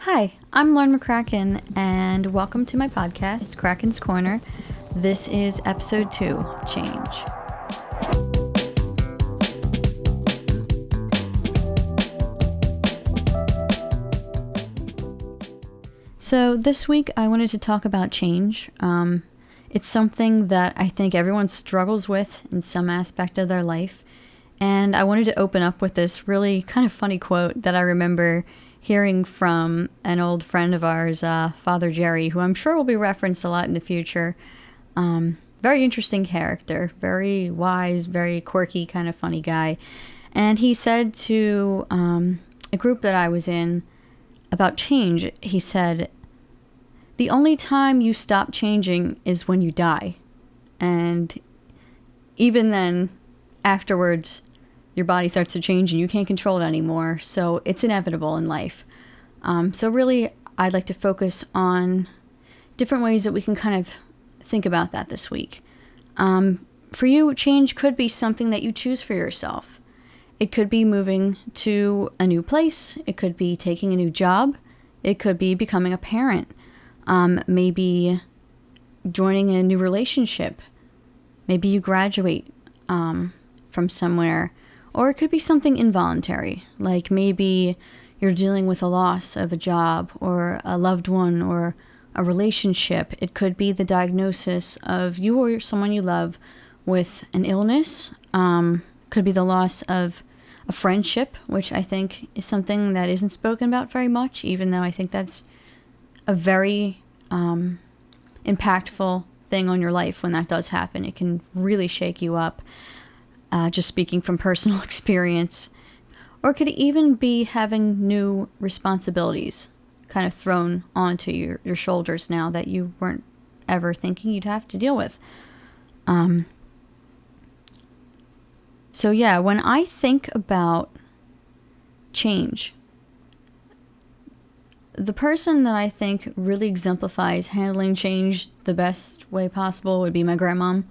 Hi, I'm Lauren Cracken, and welcome to my podcast, Cracken's Corner. This is episode 2, Change. So this week I wanted to talk about change. It's something that I think everyone struggles with in some aspect of their life. And I wanted to open up with this really kind of funny quote that I remember hearing from an old friend of ours, Father Jerry, who I'm sure will be referenced a lot in the future. Very interesting character, very wise, very quirky, kind of funny guy. And he said to a group that I was in about change, he said, "The only time you stop changing is when you die. And even then, afterwards, your body starts to change and you can't control it anymore. So it's inevitable in life." So really, I'd like to focus on different ways that we can kind of think about that this week. For you, change could be something that you choose for yourself. It could be moving to a new place. It could be taking a new job. It could be becoming a parent. Maybe joining a new relationship. Maybe you graduate from somewhere. Or it could be something involuntary, like maybe you're dealing with a loss of a job or a loved one or a relationship. It could be the diagnosis of you or someone you love with an illness. Could be the loss of a friendship, which I think is something that isn't spoken about very much, even though I think that's a very impactful thing on your life when that does happen. It can really shake you up. Just speaking from personal experience. Or it could even be having new responsibilities kind of thrown onto your shoulders now that you weren't ever thinking you'd have to deal with. So yeah, when I think about change, the person that I think really exemplifies handling change the best way possible would be my grandma.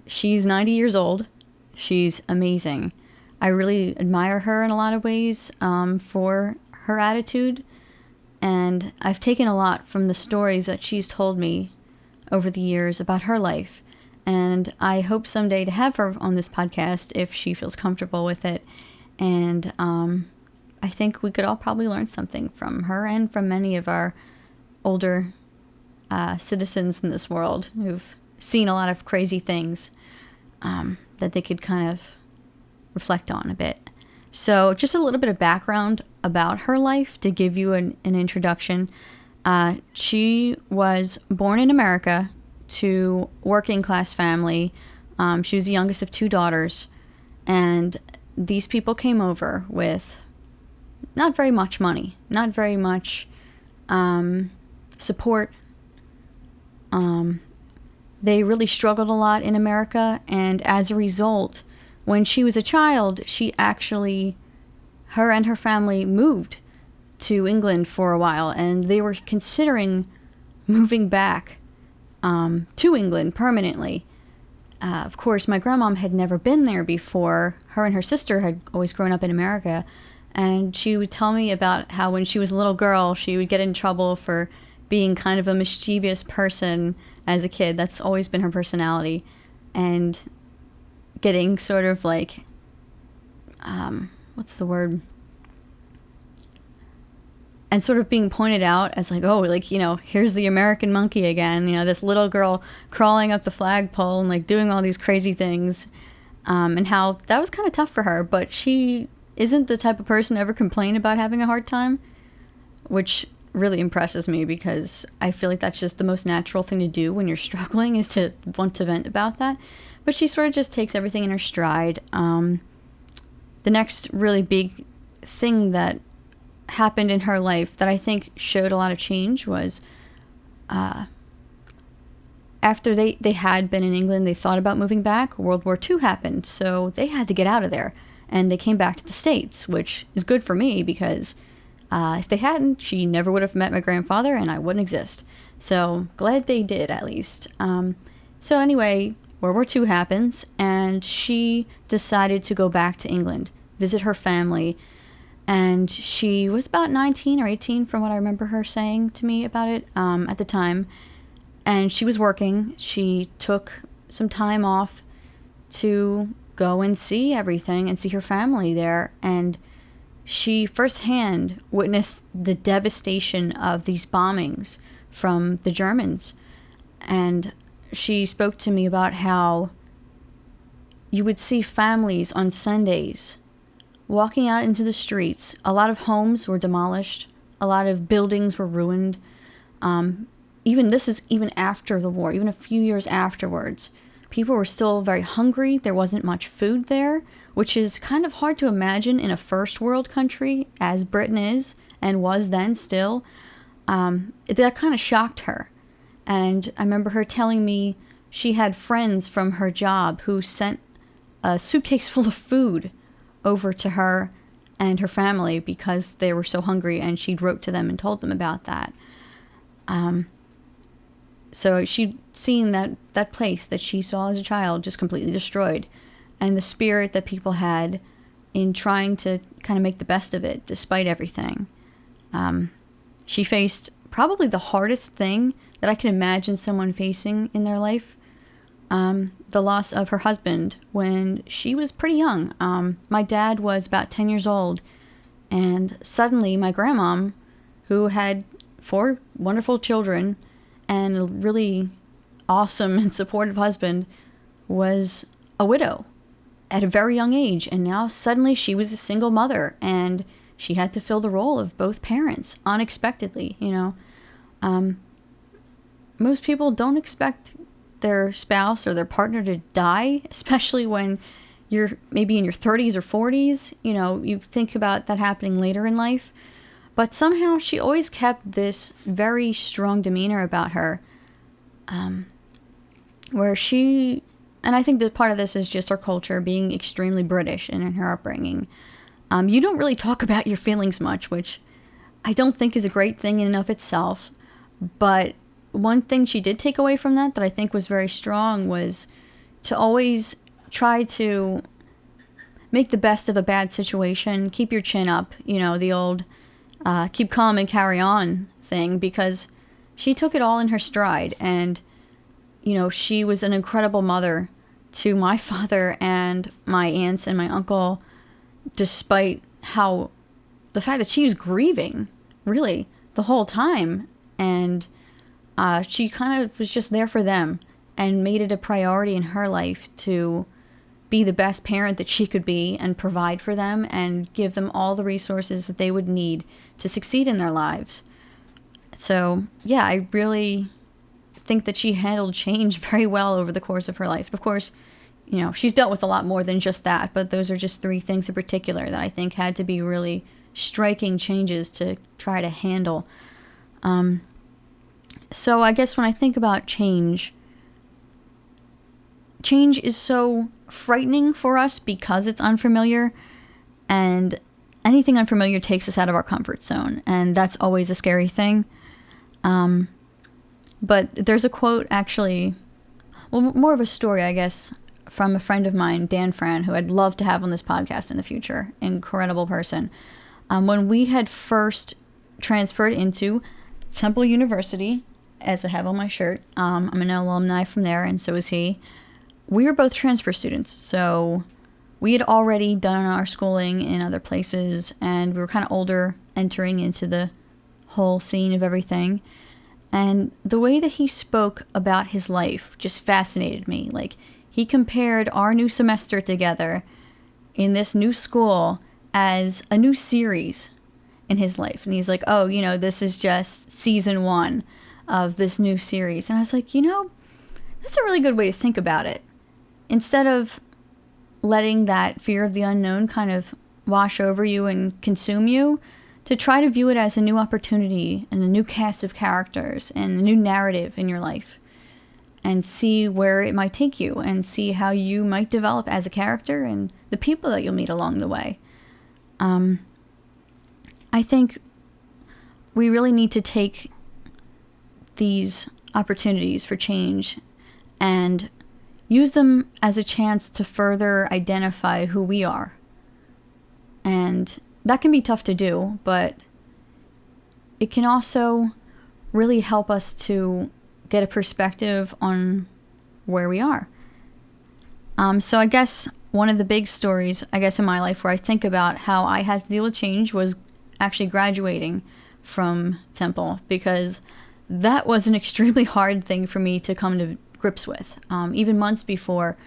She's 90 years old. She's amazing. I really admire her in a lot of ways for her attitude, and I've taken a lot from the stories that she's told me over the years about her life, and I hope someday to have her on this podcast if she feels comfortable with it, and I think we could all probably learn something from her and from many of our older citizens in this world who've seen a lot of crazy things that they could kind of reflect on a bit. So just a little bit of background about her life to give you an introduction. She was born in America to working class family. She was the youngest of 2 daughters, and these people came over with not very much money, not very much support. They really struggled a lot in America, and as a result, when she was a child, her and her family moved to England for a while, and they were considering moving back to England permanently. Of course, my grandmom had never been there before. Her and her sister had always grown up in America, and she would tell me about how when she was a little girl, she would get in trouble for being kind of a mischievous person as a kid. That's always been her personality. And getting sort of like, what's the word? And sort of being pointed out as like, oh, like, here's the American monkey again. This little girl crawling up the flagpole and like doing all these crazy things. And how that was kind of tough for her. But she isn't the type of person to ever complain about having a hard time, which really impresses me because I feel like that's just the most natural thing to do when you're struggling, is to want to vent about that. But she sort of just takes everything in her stride. The next really big thing that happened in her life that I think showed a lot of change was after they had been in England, they thought about moving back. World War II happened, so they had to get out of there. And they came back to the States, which is good for me because if they hadn't, she never would have met my grandfather and I wouldn't exist. So glad they did, at least. So anyway, World War II happens, and she decided to go back to England, visit her family, And she was about 19 or 18 from what I remember her saying to me about it at the time. And she was working. She took some time off to go and see everything and see her family there. And she firsthand witnessed the devastation of these bombings from the Germans. And she spoke to me about how you would see families on Sundays walking out into the streets. A lot of homes were demolished. A lot of buildings were ruined. This is even after the war, even a few years afterwards. People were still very hungry. There wasn't much food there, which is kind of hard to imagine in a first world country, as Britain is and was then still. That kind of shocked her. And I remember her telling me she had friends from her job who sent a suitcase full of food over to her and her family because they were so hungry, and she wrote to them and told them about that. So she'd seen that place that she saw as a child just completely destroyed, and the spirit that people had in trying to kind of make the best of it despite everything. She faced probably the hardest thing that I can imagine someone facing in their life, the loss of her husband when she was pretty young. My dad was about 10 years old, and suddenly my grandmom, who had 4 wonderful children and a really awesome and supportive husband, was a widow at a very young age. And now suddenly she was a single mother, and she had to fill the role of both parents unexpectedly, Most people don't expect their spouse or their partner to die, especially when you're maybe in your 30s or 40s. You think about that happening later in life. But somehow she always kept this very strong demeanor about her, where she, and I think that part of this is just her culture being extremely British and in her upbringing. You don't really talk about your feelings much, which I don't think is a great thing in and of itself. But one thing she did take away from that I think was very strong was to always try to make the best of a bad situation, keep your chin up, the old keep calm and carry on thing, because she took it all in her stride. And, she was an incredible mother to my father and my aunts and my uncle, despite the fact that she was grieving really the whole time. And she kind of was just there for them and made it a priority in her life to be the best parent that she could be and provide for them and give them all the resources that they would need to succeed in their lives. So, yeah, I really think that she handled change very well over the course of her life. Of course, she's dealt with a lot more than just that, but those are just 3 things in particular that I think had to be really striking changes to try to handle. So I guess when I think about change is so frightening for us because it's unfamiliar, and anything unfamiliar takes us out of our comfort zone, and that's always a scary thing. But there's a quote, actually, more of a story, I guess, from a friend of mine, Dan Fran, who I'd love to have on this podcast in the future. Incredible person. When we had first transferred into Temple University, as I have on my shirt, I'm an alumni from there, and so is he. We were both transfer students, so we had already done our schooling in other places, and we were kind of older, entering into the whole scene of everything. And the way that he spoke about his life just fascinated me. Like, he compared our new semester together in this new school as a new series in his life. And he's like, oh, this is just season 1 of this new series. And I was like, that's a really good way to think about it. Instead of letting that fear of the unknown kind of wash over you and consume you, to try to view it as a new opportunity and a new cast of characters and a new narrative in your life, and see where it might take you and see how you might develop as a character and the people that you'll meet along the way. I think we really need to take these opportunities for change and use them as a chance to further identify who we are and that can be tough to do, but it can also really help us to get a perspective on where we are. So I guess one of the big stories, I guess, in my life where I think about how I had to deal with change was actually graduating from Temple, because that was an extremely hard thing for me to come to grips with. Even months before,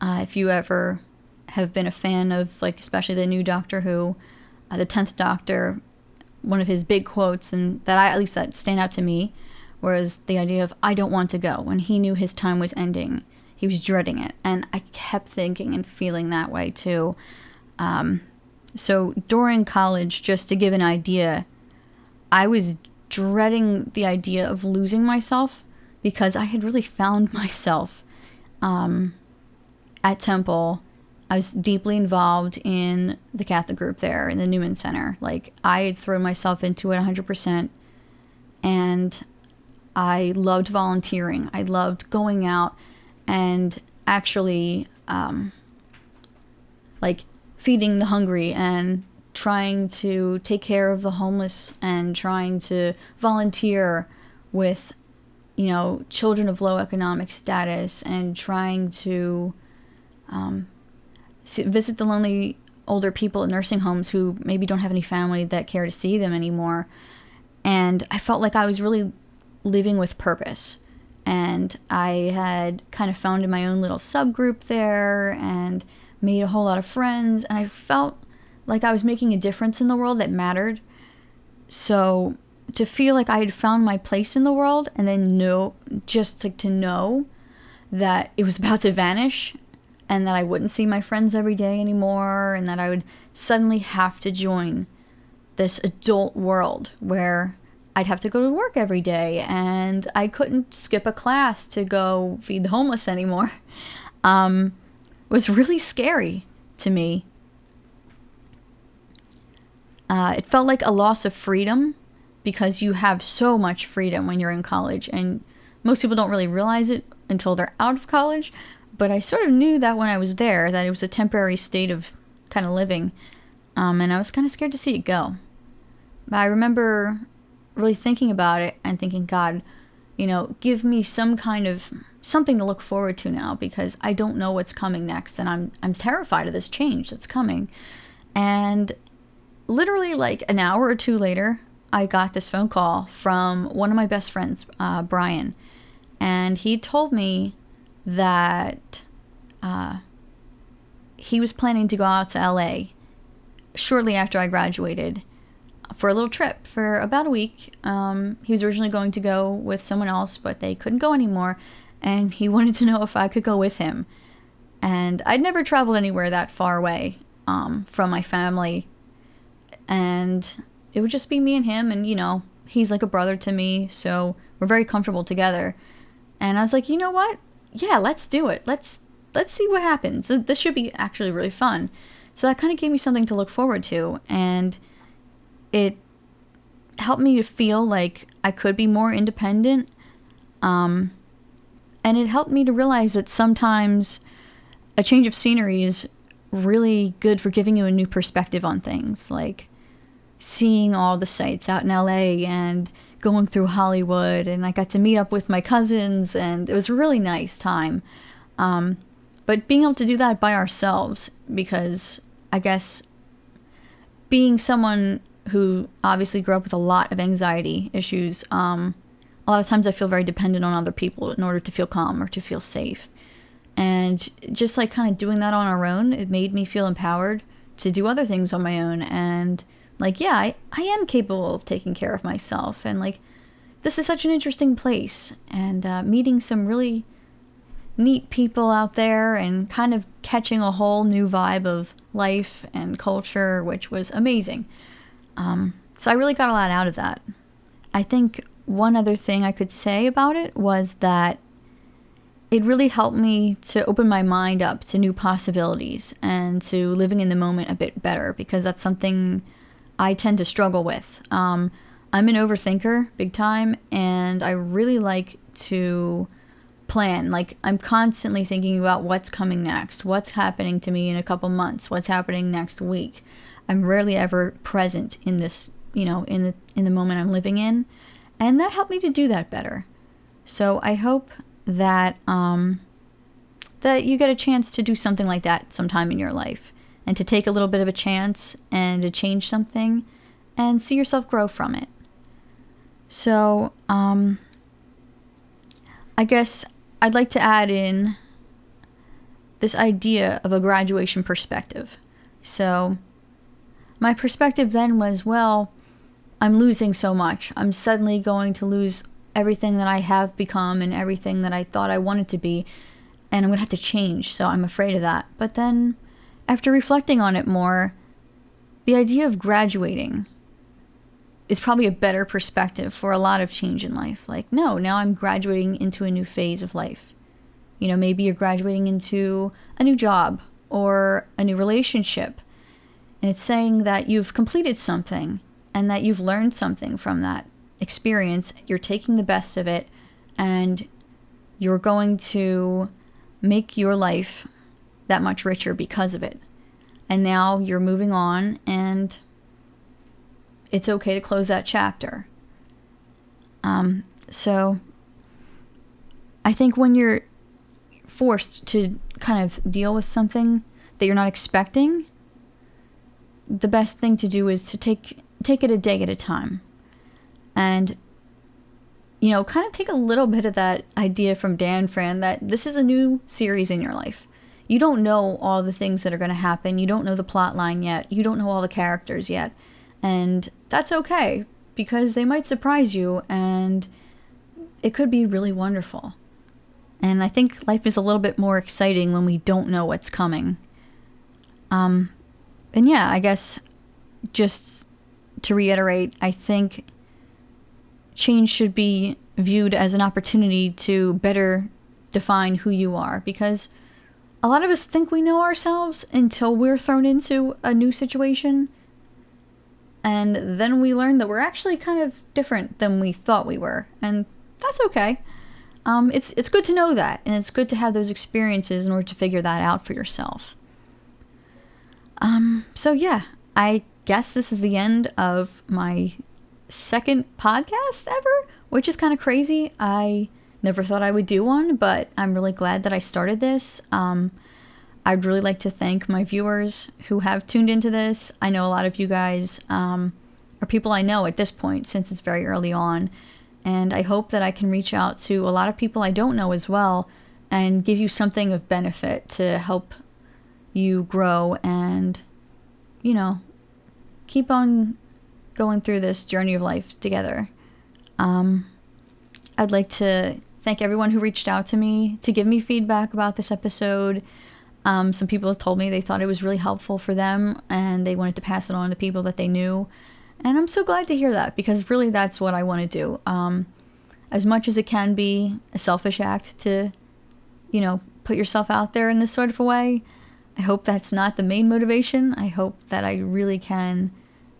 if you ever have been a fan of, like, especially the new Doctor Who, the 10th Doctor, one of his big quotes, and that stand out to me, was the idea of, I don't want to go. When he knew his time was ending, he was dreading it. And I kept thinking and feeling that way too. So during college, just to give an idea, I was dreading the idea of losing myself, because I had really found myself at Temple. I was deeply involved in the Catholic group there in the Newman Center. Like, I had thrown myself into it 100%, and I loved volunteering. I loved going out and actually like feeding the hungry and trying to take care of the homeless and trying to volunteer with, children of low economic status, and trying to visit the lonely older people in nursing homes who maybe don't have any family that care to see them anymore. And I felt like I was really living with purpose. And I had kind of found my own little subgroup there and made a whole lot of friends. And I felt like I was making a difference in the world that mattered. So to feel like I had found my place in the world, and then to know that it was about to vanish, and that I wouldn't see my friends every day anymore, and that I would suddenly have to join this adult world where I'd have to go to work every day, and I couldn't skip a class to go feed the homeless anymore, was really scary to me. It felt like a loss of freedom, because you have so much freedom when you're in college, and most people don't really realize it until they're out of college. But I sort of knew that when I was there, that it was a temporary state of kind of living, and I was kind of scared to see it go. But I remember really thinking about it and thinking, God, give me some kind of something to look forward to now, because I don't know what's coming next, and I'm terrified of this change that's coming. And literally like an hour or two later, I got this phone call from one of my best friends, Brian, and he told me that he was planning to go out to LA shortly after I graduated for a little trip for about a week. He was originally going to go with someone else, but they couldn't go anymore, and he wanted to know if I could go with him. And I'd never traveled anywhere that far away from my family, and it would just be me and him, and he's like a brother to me, so we're very comfortable together. And I was like, you know what? Yeah, let's do it. Let's see what happens. This should be actually really fun. So that kind of gave me something to look forward to, and it helped me to feel like I could be more independent. And it helped me to realize that sometimes a change of scenery is really good for giving you a new perspective on things, like seeing all the sights out in LA and going through Hollywood, and I got to meet up with my cousins, and it was a really nice time. But being able to do that by ourselves, because I guess being someone who obviously grew up with a lot of anxiety issues, a lot of times I feel very dependent on other people in order to feel calm or to feel safe. And just like kind of doing that on our own, it made me feel empowered to do other things on my own, and like, yeah, I am capable of taking care of myself, and like, this is such an interesting place, and meeting some really neat people out there, and kind of catching a whole new vibe of life and culture, which was amazing. So I really got a lot out of that. I think one other thing I could say about it was that it really helped me to open my mind up to new possibilities and to living in the moment a bit better, because that's something I tend to struggle with. I'm an overthinker big time, and I really like to plan. Like, I'm constantly thinking about what's coming next, what's happening to me in a couple months, what's happening next week. I'm rarely ever present in this, in the moment I'm living in. And that helped me to do that better. So I hope that that you get a chance to do something like that sometime in your life, and to take a little bit of a chance and to change something and see yourself grow from it. So I guess I'd like to add in this idea of a graduation perspective. So my perspective then was, well, I'm losing so much. I'm suddenly going to lose everything that I have become and everything that I thought I wanted to be, and I'm going to have to change, so I'm afraid of that. But then, after reflecting on it more, the idea of graduating is probably a better perspective for a lot of change in life. Like, no, now I'm graduating into a new phase of life. Maybe you're graduating into a new job or a new relationship, and it's saying that you've completed something and that you've learned something from that experience. You're taking the best of it, and you're going to make your life that much richer because of it. And now you're moving on, and it's okay to close that chapter. So I think when you're forced to kind of deal with something that you're not expecting, the best thing to do is to take it a day at a time. And, kind of take a little bit of that idea from Dan Fran that this is a new series in your life. You don't know all the things that are going to happen. You don't know the plot line yet. You don't know all the characters yet. And that's okay, because they might surprise you, and it could be really wonderful. And I think life is a little bit more exciting when we don't know what's coming. And yeah, I guess just to reiterate, I think change should be viewed as an opportunity to better define who you are, because a lot of us think we know ourselves until we're thrown into a new situation, and then we learn that we're actually kind of different than we thought we were, and that's okay. It's good to know that, and it's good to have those experiences in order to figure that out for yourself. So yeah, I guess this is the end of my second podcast ever, which is kind of crazy. I never thought I would do one, but I'm really glad that I started this. I'd really like to thank my viewers who have tuned into this. I know a lot of you guys are people I know at this point, since it's very early on, and I hope that I can reach out to a lot of people I don't know as well, and give you something of benefit to help you grow and, keep on going through this journey of life together. I'd like to thank everyone who reached out to me to give me feedback about this episode. Some people have told me they thought it was really helpful for them, and they wanted to pass it on to people that they knew. And I'm so glad to hear that, because really that's what I want to do. As much as it can be a selfish act to, put yourself out there in this sort of a way, I hope that's not the main motivation. I hope that I really can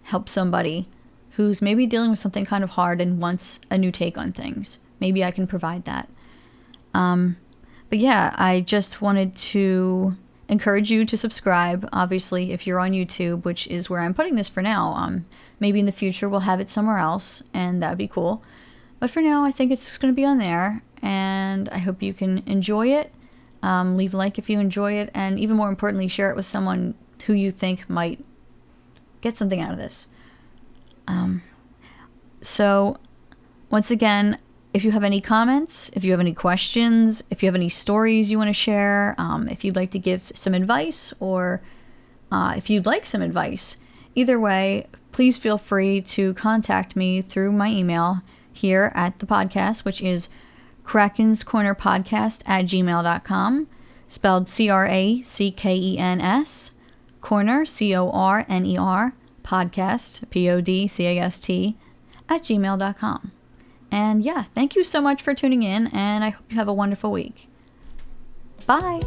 help somebody who's maybe dealing with something kind of hard and wants a new take on things. Maybe I can provide that. But yeah, I just wanted to encourage you to subscribe. Obviously, if you're on YouTube, which is where I'm putting this for now, maybe in the future we'll have it somewhere else, and that'd be cool. But for now, I think it's just going to be on there, and I hope you can enjoy it. Leave a like if you enjoy it, and even more importantly, share it with someone who you think might get something out of this. So, once again, if you have any comments, if you have any questions, if you have any stories you want to share, if you'd like to give some advice, or if you'd like some advice, either way, please feel free to contact me through my email here at the podcast, which is krackenscornerpodcast@gmail.com, spelled CRACKENS, corner, CORNER, podcast, PODCAST, @gmail.com. And yeah, thank you so much for tuning in, and I hope you have a wonderful week. Bye!